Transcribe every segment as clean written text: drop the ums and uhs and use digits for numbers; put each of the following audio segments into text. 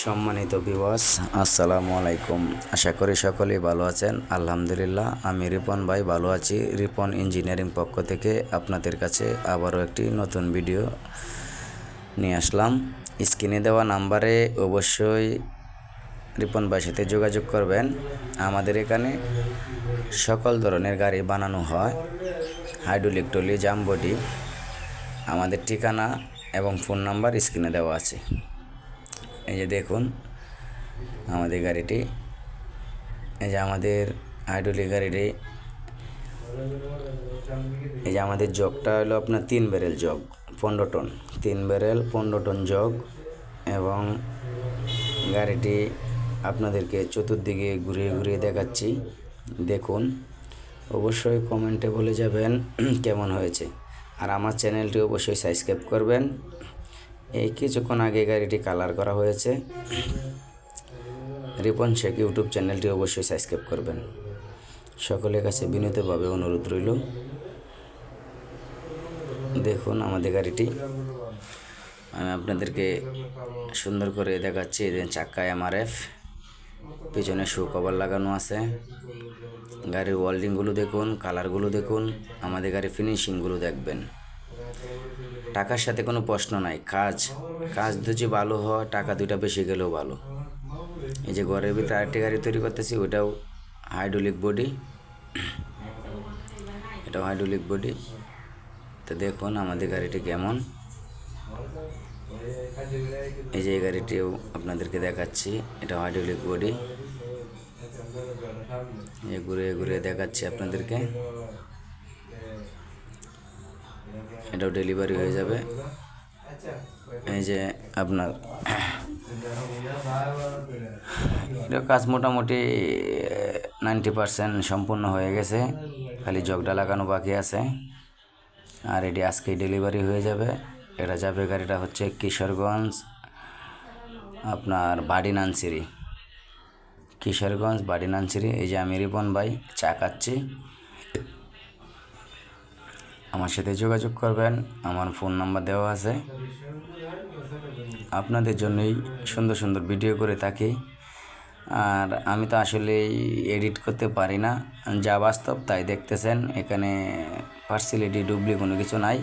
সম্মানিত ভিউয়ার্স, আসসালামু আলাইকুম। আশা করি সকলেই ভালো আছেন। আলহামদুলিল্লাহ, আমি রিপন ভাই ভালো আছি। রিপন ইঞ্জিনিয়ারিং পক্ষ থেকে আপনাদের কাছে আবারও একটি নতুন ভিডিও নিয়ে আসলাম। স্ক্রিনে দেওয়া নাম্বারে অবশ্যই রিপন ভাইয়ের সাথে যোগাযোগ করবেন। আমাদের এখানে সকল ধরনের গাড়ি বানানো হয়, হাইড্রোলিক ট্রলি, জাম বডি। আমাদের ঠিকানা এবং ফোন নাম্বার স্ক্রিনে দেওয়া আছে। এই যে দেখুন আমাদের গাড়িটি, এই যে আমাদের হাইড্রোলিক গাড়িটি। এই যে আমাদের জগটা হলো আপনার 3 barrel jug, 15 ton, 3 barrel 15 ton jug. এবং গাড়িটি আপনাদেরকে চতুর্দিকে ঘুরিয়ে ঘুরিয়ে দেখাচ্ছি। দেখুন, অবশ্যই কমেন্টে বলে যাবেন কেমন হয়েছে। আর আমার চ্যানেলটি অবশ্যই সাবস্ক্রাইব করবেন। এই কিছুক্ষণ আগে গাড়িটি কালার করা হয়েছে। রিপন শেখ ইউটিউব চ্যানেলটি অবশ্যই সাবস্ক্রাইব করবেন। সকলের কাছে বিনীতভাবে অনুরোধ রইল। দেখুন আমাদের গাড়িটি আমি আপনাদেরকে সুন্দর করে দেখাচ্ছি। চাক্কা MRF, পিছনে শু কভার লাগানো আছে। গাড়ির ওয়েল্ডিংগুলো দেখুন, কালারগুলো দেখুন, আমাদের গাড়ির ফিনিশিংগুলো দেখবেন। টাকার সাথে কোনো প্রশ্ন নাই। কাজ যদি ভালো হয়, টাকা দুইটা বেশি গেলেও ভালো। এই যে ঘরের ভিতরে আরেকটি গাড়ি তৈরি করতেছি, ওইটাও হাইড্রোলিক বডি, এটাও হাইড্রোলিক বডি। তো দেখুন আমাদের গাড়িটি কেমন। এই যে এই গাড়িটিও আপনাদেরকে দেখাচ্ছি, এটা হাইড্রোলিক বডি। ঘুরে ঘুরে দেখাচ্ছি আপনাদেরকে। এটাও ডেলিভারি হয়ে যাবে। এই যে আপনার এটা কাজ মোটামুটি 90% সম্পূর্ণ হয়ে গেছে, খালি জগটা লাগানো বাকি আছে। আর এটি আজকেই ডেলিভারি হয়ে যাবে। এটা যাবে, গাড়িটা হচ্ছে কিশোরগঞ্জ, আপনার বাড়িনানসিরি, কিশোরগঞ্জ বাড়িনানসিরি। এই যে আমি রিপন ভাই চা খাচ্ছি। আমার সাথে যোগাযোগ করবেন, আমার ফোন নাম্বার দেওয়া আছে। আপনাদের জন্যই সুন্দর সুন্দর ভিডিও করে থাকি। আর আমি তো আসলে এডিট করতে পারি না, যা বাস্তব তাই দেখতেছেন। এখানে পার্সিয়ালিটি ডুবলি কোনো কিছু নাই,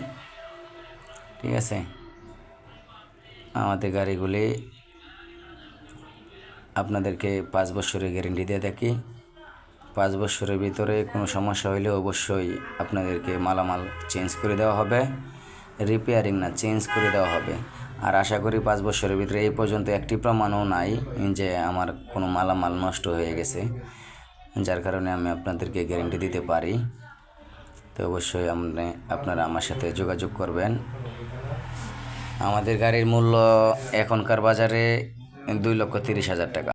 ঠিক আছে। আমাদের গাড়িগুলি আপনাদেরকে 5 বছরের গ্যারেন্টি দিয়ে থাকি। 5 বছরের ভিতরে কোনো সমস্যা হইলে অবশ্যই আপনাদেরকে মালামাল চেঞ্জ করে দেওয়া হবে। রিপেয়ারিং না, চেঞ্জ করে দেওয়া হবে। আর আশা করি 5 বছরের ভিতরে এই পর্যন্ত একটি প্রমাণও নাই যে আমার কোনো মালামাল নষ্ট হয়ে গেছে, যার কারণে আমি আপনাদেরকে গ্যারেন্টি দিতে পারি। তো অবশ্যই আপনারা আমার সাথে যোগাযোগ করবেন। আমাদের গাড়ির মূল্য এখনকার বাজারে 2,30,000 টাকা।